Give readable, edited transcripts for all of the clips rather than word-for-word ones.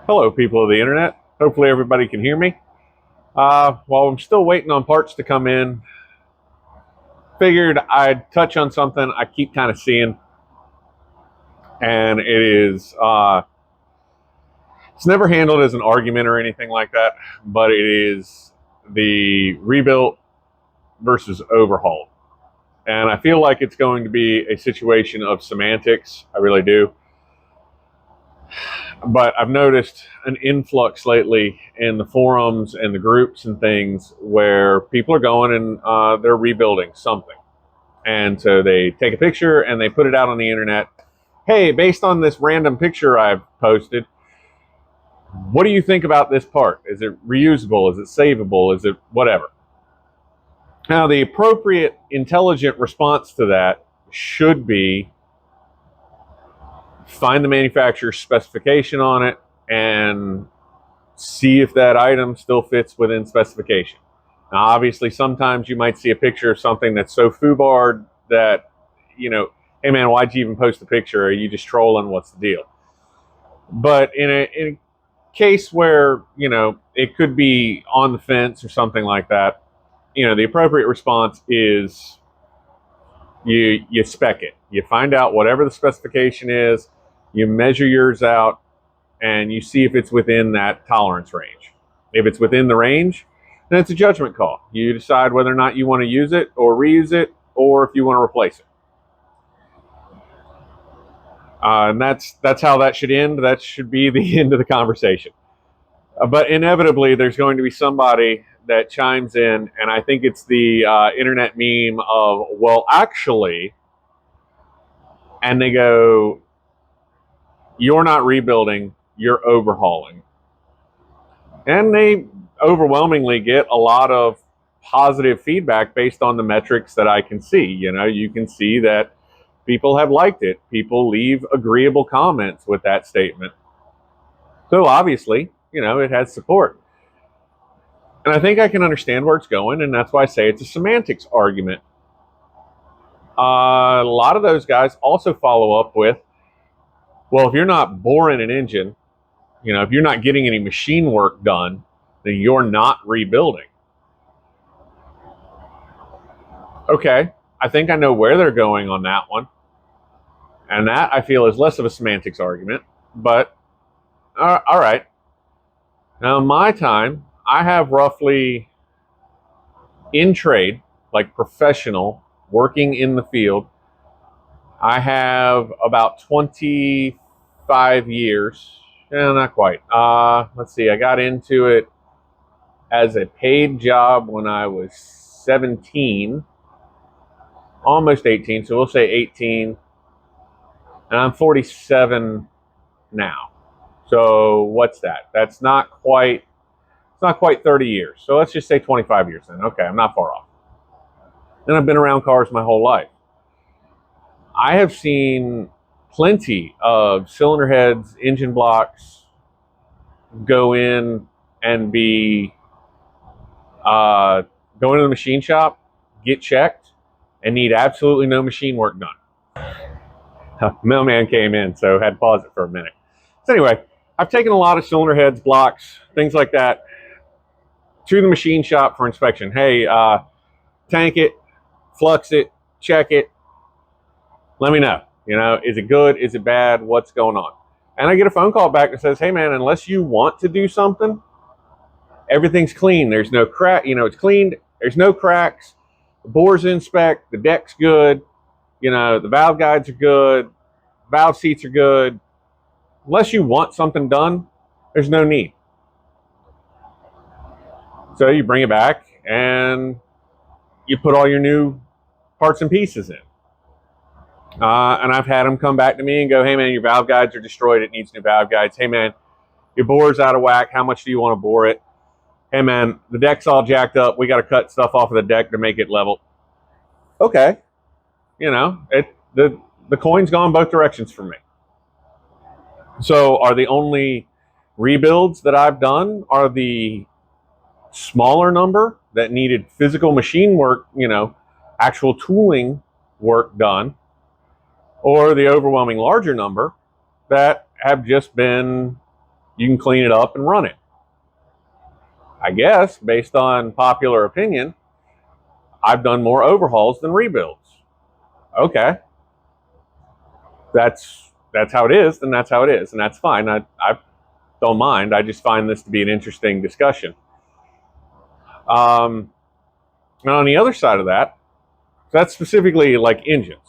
Hello, people of the internet. Hopefully everybody can hear me. While I'm still waiting on parts to come in, figured I'd touch on something I keep kind of seeing, and it's never handled as an argument or anything like that, but it is the rebuilt versus overhaul. And I feel like it's going to be a situation of semantics. I really do. But I've noticed an influx lately in the forums and the groups and things where people are going and they're rebuilding something. And so they take a picture and they put it out on the internet. Hey, based on this random picture I've posted, what do you think about this part? Is it reusable? Is it savable? Is it whatever? Now, the appropriate intelligent response to that should be find the manufacturer's specification on it and see if that item still fits within specification. Now, obviously, sometimes you might see a picture of something that's so foobarred that, hey man, why'd you even post a picture? Are you just trolling? What's the deal? But in a case where, it could be on the fence or something like that, the appropriate response is you spec it. You find out whatever the specification is, you measure yours out, and you see if it's within that tolerance range. If it's within the range, then it's a judgment call. You decide whether or not you want to use it or reuse it, or if you want to replace it. And that's how that should end. That should be the end of the conversation. But inevitably, there's going to be somebody that chimes in, and I think it's the internet meme of, well, actually, and they go, you're not rebuilding, you're overhauling. And they overwhelmingly get a lot of positive feedback based on the metrics that I can see. You can see that people have liked it. People leave agreeable comments with that statement. So obviously, it has support. And I think I can understand where it's going, and that's why I say it's a semantics argument. A lot of those guys also follow up with, well, if you're not boring an engine, if you're not getting any machine work done, then you're not rebuilding. Okay, I think I know where they're going on that one. And that, I feel, is less of a semantics argument. But, all right. Now, my time, I have roughly, in trade, like professional, working in the field, I have about 25 years. Not quite. Let's see, I got into it as a paid job when I was 17, almost 18, so we'll say 18. And I'm 47 now. So what's that? That's not quite 30 years. So let's just say 25 years then. Okay, I'm not far off. And I've been around cars my whole life. I have seen plenty of cylinder heads, engine blocks go in and be go into the machine shop, get checked, and need absolutely no machine work done. Mailman came in, so had to pause it for a minute. So anyway, I've taken a lot of cylinder heads, blocks, things like that to the machine shop for inspection. Hey, tank it, flux it, check it. Let me know. Is it good? Is it bad? What's going on? And I get a phone call back that says, hey man, unless you want to do something, everything's clean. There's no crack. It's cleaned. There's no cracks. The bore's inspect. The deck's good. The valve guides are good. Valve seats are good. Unless you want something done, there's no need. So you bring it back and you put all your new parts and pieces in. And I've had them come back to me and go, hey man, your valve guides are destroyed. It needs new valve guides. Hey man, your bore's out of whack. How much do you want to bore it? Hey man, the deck's all jacked up. We got to cut stuff off of the deck to make it level. Okay. The coin's gone both directions for me. So are the only rebuilds that I've done are the smaller number that needed physical machine work, actual tooling work done, or the overwhelming larger number that have just been you can clean it up and run it. I guess, based on popular opinion, I've done more overhauls than rebuilds. Okay. That's how it is, then that's how it is, and that's fine. I don't mind. I just find this to be an interesting discussion. And on the other side of that, that's specifically like engines.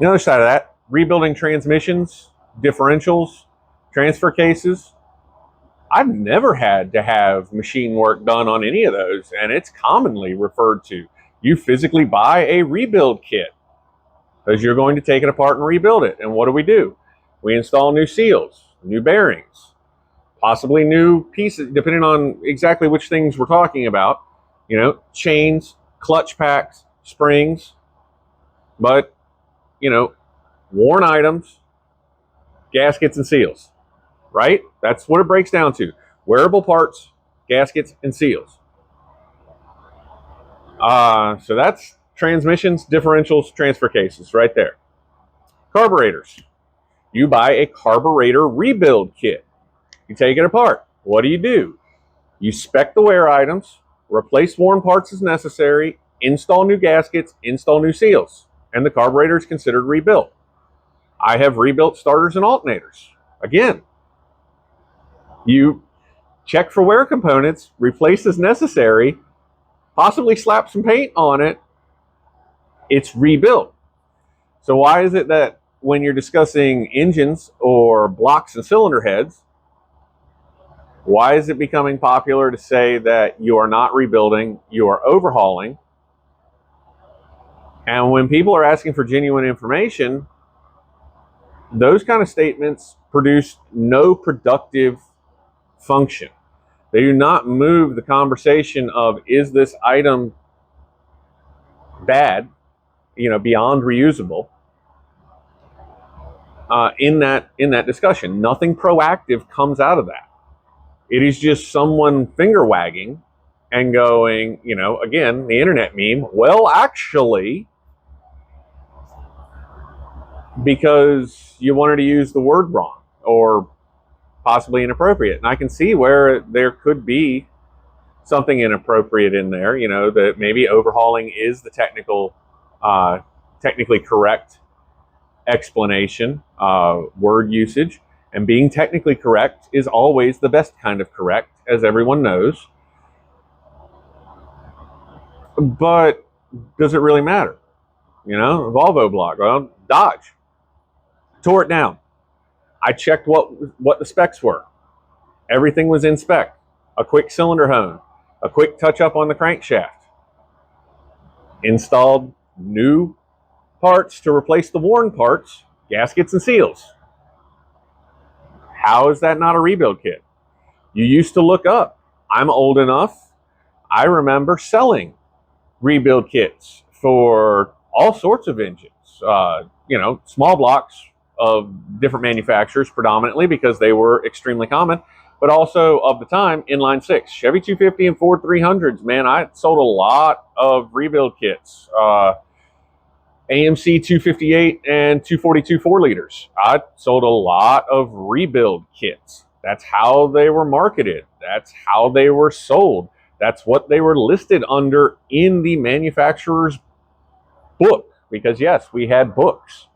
The other side of that, rebuilding transmissions, differentials, transfer cases. I've never had to have machine work done on any of those, and it's commonly referred to. You physically buy a rebuild kit because you're going to take it apart and rebuild it. And what do? We install new seals, new bearings, possibly new pieces, depending on exactly which things we're talking about. You know, chains, clutch packs, springs, but, you know, worn items, gaskets, and seals, right? That's what it breaks down to. Wearable parts, gaskets, and seals. So that's transmissions, differentials, transfer cases right there. Carburetors. You buy a carburetor rebuild kit. You take it apart. What do? You spec the wear items, replace worn parts as necessary, install new gaskets, install new seals, and the carburetor is considered rebuilt. I have rebuilt starters and alternators. Again, you check for wear components, replace as necessary, possibly slap some paint on it, it's rebuilt. So why is it that when you're discussing engines or blocks and cylinder heads, why is it becoming popular to say that you are not rebuilding, you are overhauling? And when people are asking for genuine information, those kind of statements produce no productive function. They do not move the conversation of, is this item bad, beyond reusable, in that discussion. Nothing proactive comes out of that. It is just someone finger wagging and going, again, the internet meme, well, actually, because you wanted to use the word wrong or possibly inappropriate. And I can see where there could be something inappropriate in there, that maybe overhauling is the technically correct explanation, word usage. And being technically correct is always the best kind of correct, as everyone knows. But does it really matter? Volvo block, well, Dodge. Tore it down. I checked what the specs were. Everything was in spec. A quick cylinder hone, a quick touch up on the crankshaft. Installed new parts to replace the worn parts, gaskets and seals. How is that not a rebuild kit? You used to look up. I'm old enough. I remember selling rebuild kits for all sorts of engines. Small blocks of different manufacturers predominantly because they were extremely common, but also of the time, inline six, Chevy 250 and Ford 300s. Man, I sold a lot of rebuild kits. AMC 258 and 242 4-liters. I sold a lot of rebuild kits. That's how they were marketed. That's how they were sold. That's what they were listed under in the manufacturer's book. Because yes, we had books.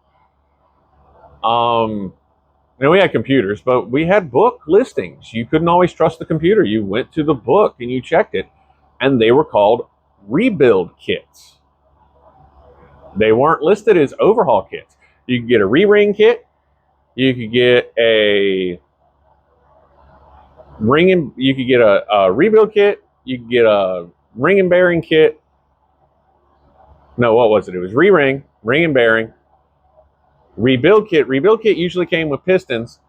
We had computers, but we had book listings. You couldn't always trust the computer. You went to the book and you checked it, and they were called rebuild kits. They weren't listed as overhaul kits. You could get a re-ring kit. You could get a you could get a rebuild kit. You could get a ring and bearing kit. No, what was it? It was re-ring, ring and bearing, rebuild kit. Rebuild kit usually came with pistons,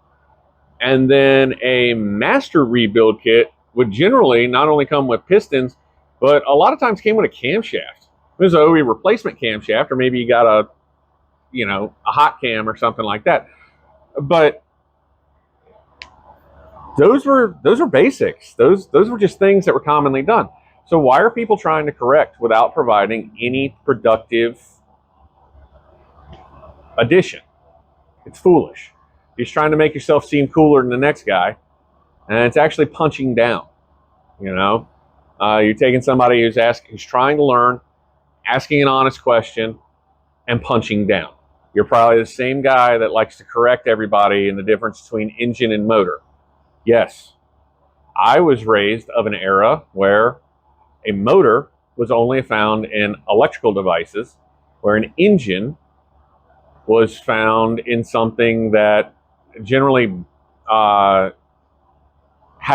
and then a master rebuild kit would generally not only come with pistons, but a lot of times came with a camshaft. It was an OE replacement camshaft, or maybe you got a hot cam or something like that. But those were basics. Those were just things that were commonly done. So why are people trying to correct without providing any productive addition? It's foolish. You're trying to make yourself seem cooler than the next guy, and it's actually punching down. You know, you're taking somebody who's trying to learn, asking an honest question, and punching down. You're probably the same guy that likes to correct everybody in the difference between engine and motor. Yes, I was raised of an era where a motor was only found in electrical devices, where an engine was found in something that generally had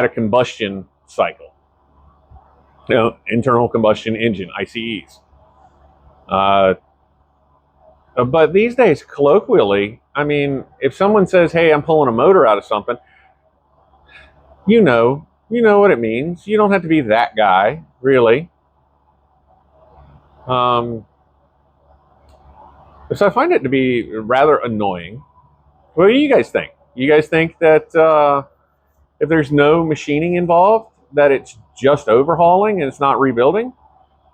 a combustion cycle, internal combustion engine, ICEs. But these days, colloquially, I mean, if someone says, "Hey, I'm pulling a motor out of something," you know what it means. You don't have to be that guy, really. Um, so I find it to be rather annoying. What do you guys think? You guys think that if there's no machining involved, that it's just overhauling and it's not rebuilding,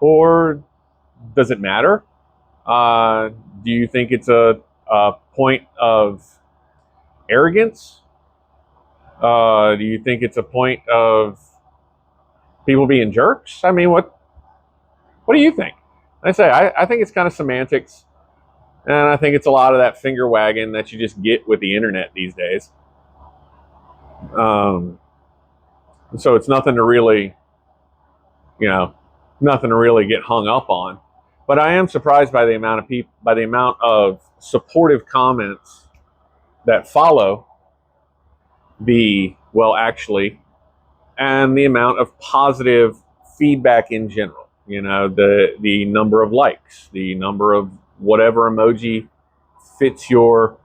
or does it matter? Uh, do you think it's a point of arrogance? Do you think it's a point of people being jerks? I mean, what do you think? I think it's kind of semantics, and I think it's a lot of that finger wagging that you just get with the internet these days. Um, so it's nothing to really, you know, nothing to really get hung up on. But I am surprised by the amount of people, by the amount of supportive comments that follow the well, actually, and the amount of positive feedback in general. You know, the number of likes, the number of whatever emoji fits your,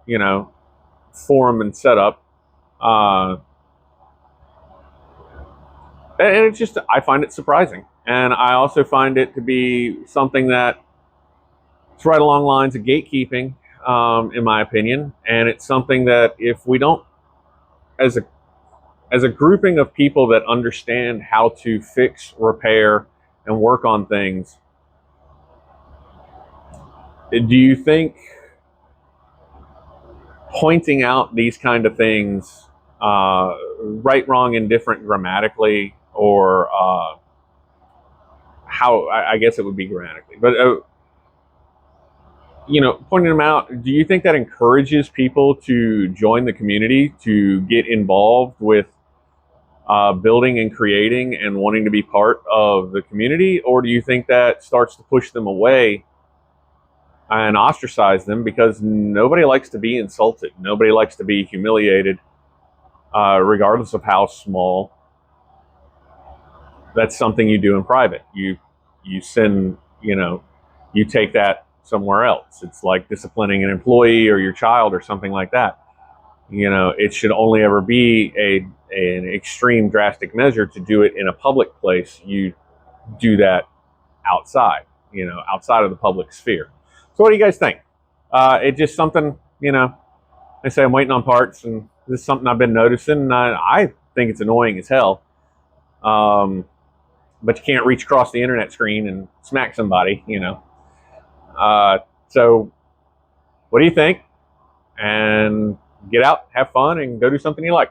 you know, forum and setup. Uh, and it's just, I find it surprising. And I also find it to be something that it's right along lines of gatekeeping, in my opinion. And it's something that if we don't, as a grouping of people that understand how to fix, repair, and work on things, do you think pointing out these kind of things, right, wrong, indifferent grammatically, or how, I guess it would be grammatically, but pointing them out, do you think that encourages people to join the community, to get involved with building and creating and wanting to be part of the community? Or do you think that starts to push them away and ostracize them because nobody likes to be insulted? Nobody likes to be humiliated, regardless of how small. That's something you do in private. You send, you take that somewhere else. It's like disciplining an employee or your child or something like that. It should only ever be an extreme drastic measure to do it in a public place. You do that outside, outside of the public sphere. So what do you guys think? It's just something, I say I'm waiting on parts, and this is something I've been noticing. And I think it's annoying as hell. But you can't reach across the internet screen and smack somebody, So what do you think? And get out, have fun, and go do something you like.